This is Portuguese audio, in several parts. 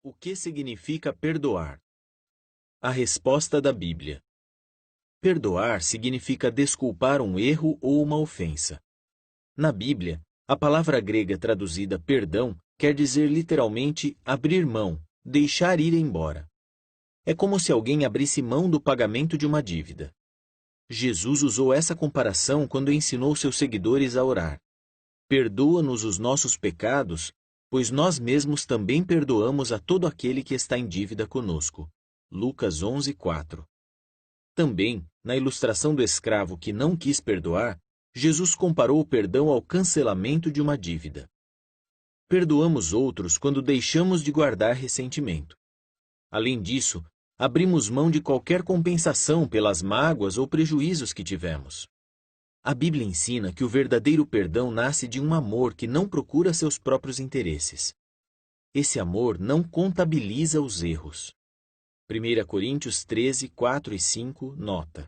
O que significa perdoar? A resposta da Bíblia. Perdoar significa desculpar um erro ou uma ofensa. Na Bíblia, a palavra grega traduzida perdão quer dizer literalmente abrir mão, deixar ir embora. É como se alguém abrisse mão do pagamento de uma dívida. Jesus usou essa comparação quando ensinou seus seguidores a orar. Perdoa-nos os nossos pecados, pois nós mesmos também perdoamos a todo aquele que está em dívida conosco. Lucas 11:4. Também, na ilustração do escravo que não quis perdoar, Jesus comparou o perdão ao cancelamento de uma dívida. Perdoamos outros quando deixamos de guardar ressentimento. Além disso, abrimos mão de qualquer compensação pelas mágoas ou prejuízos que tivemos. A Bíblia ensina que o verdadeiro perdão nasce de um amor que não procura seus próprios interesses. Esse amor não contabiliza os erros. 1 Coríntios 13, 4 e 5, nota.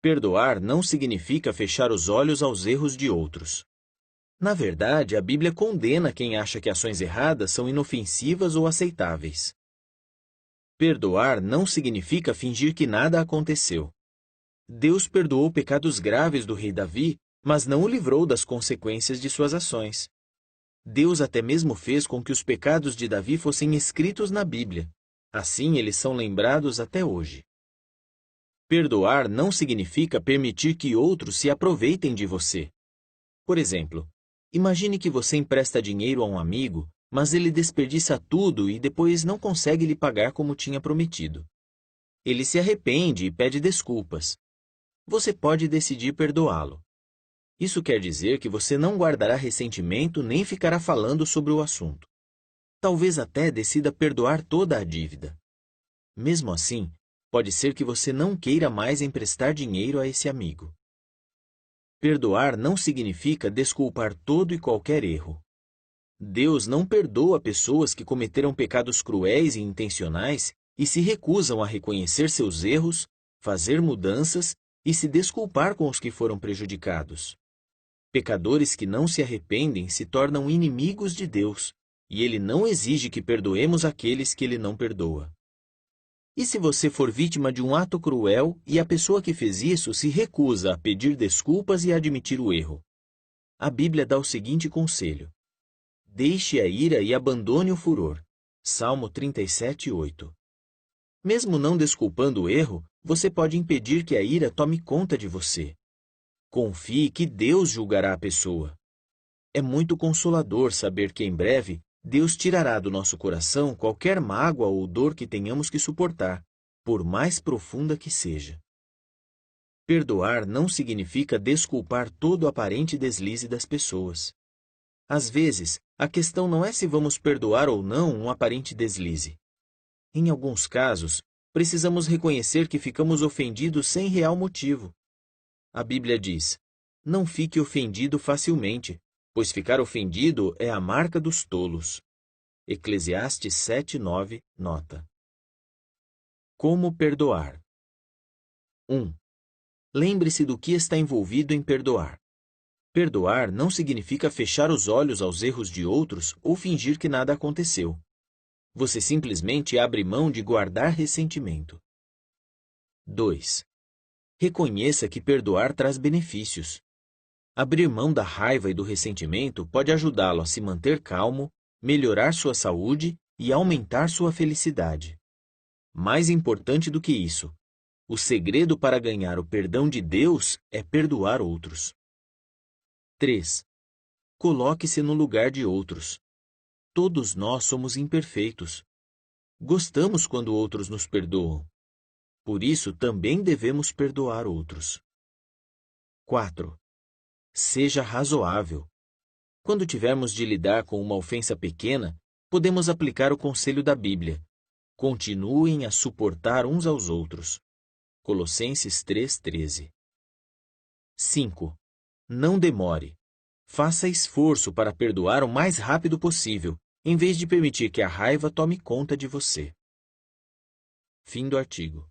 Perdoar não significa fechar os olhos aos erros de outros. Na verdade, a Bíblia condena quem acha que ações erradas são inofensivas ou aceitáveis. Perdoar não significa fingir que nada aconteceu. Deus perdoou pecados graves do rei Davi, mas não o livrou das consequências de suas ações. Deus até mesmo fez com que os pecados de Davi fossem escritos na Bíblia. Assim, eles são lembrados até hoje. Perdoar não significa permitir que outros se aproveitem de você. Por exemplo, imagine que você empresta dinheiro a um amigo, mas ele desperdiça tudo e depois não consegue lhe pagar como tinha prometido. Ele se arrepende e pede desculpas. Você pode decidir perdoá-lo. Isso quer dizer que você não guardará ressentimento nem ficará falando sobre o assunto. Talvez até decida perdoar toda a dívida. Mesmo assim, pode ser que você não queira mais emprestar dinheiro a esse amigo. Perdoar não significa desculpar todo e qualquer erro. Deus não perdoa pessoas que cometeram pecados cruéis e intencionais e se recusam a reconhecer seus erros, fazer mudanças e se desculpar com os que foram prejudicados. Pecadores que não se arrependem se tornam inimigos de Deus, e Ele não exige que perdoemos aqueles que Ele não perdoa. E se você for vítima de um ato cruel e a pessoa que fez isso se recusa a pedir desculpas e a admitir o erro? A Bíblia dá o seguinte conselho: deixe a ira e abandone o furor. Salmo 37:8. Mesmo não desculpando o erro, você pode impedir que a ira tome conta de você. Confie que Deus julgará a pessoa. É muito consolador saber que em breve Deus tirará do nosso coração qualquer mágoa ou dor que tenhamos que suportar, por mais profunda que seja. Perdoar não significa desculpar todo o aparente deslize das pessoas. Às vezes, a questão não é se vamos perdoar ou não um aparente deslize. Em alguns casos, precisamos reconhecer que ficamos ofendidos sem real motivo. A Bíblia diz: não fique ofendido facilmente, pois ficar ofendido é a marca dos tolos. Eclesiastes 7:9, nota. Como perdoar? 1. Lembre-se do que está envolvido em perdoar. Perdoar não significa fechar os olhos aos erros de outros ou fingir que nada aconteceu. Você simplesmente abre mão de guardar ressentimento. 2. Reconheça que perdoar traz benefícios. Abrir mão da raiva e do ressentimento pode ajudá-lo a se manter calmo, melhorar sua saúde e aumentar sua felicidade. Mais importante do que isso, o segredo para ganhar o perdão de Deus é perdoar outros. 3. Coloque-se no lugar de outros. Todos nós somos imperfeitos. Gostamos quando outros nos perdoam. Por isso, também devemos perdoar outros. 4. Seja razoável. Quando tivermos de lidar com uma ofensa pequena, podemos aplicar o conselho da Bíblia. Continuem a suportar uns aos outros. Colossenses 3:13. 5. Não demore. Faça esforço para perdoar o mais rápido possível, em vez de permitir que a raiva tome conta de você. Fim do artigo.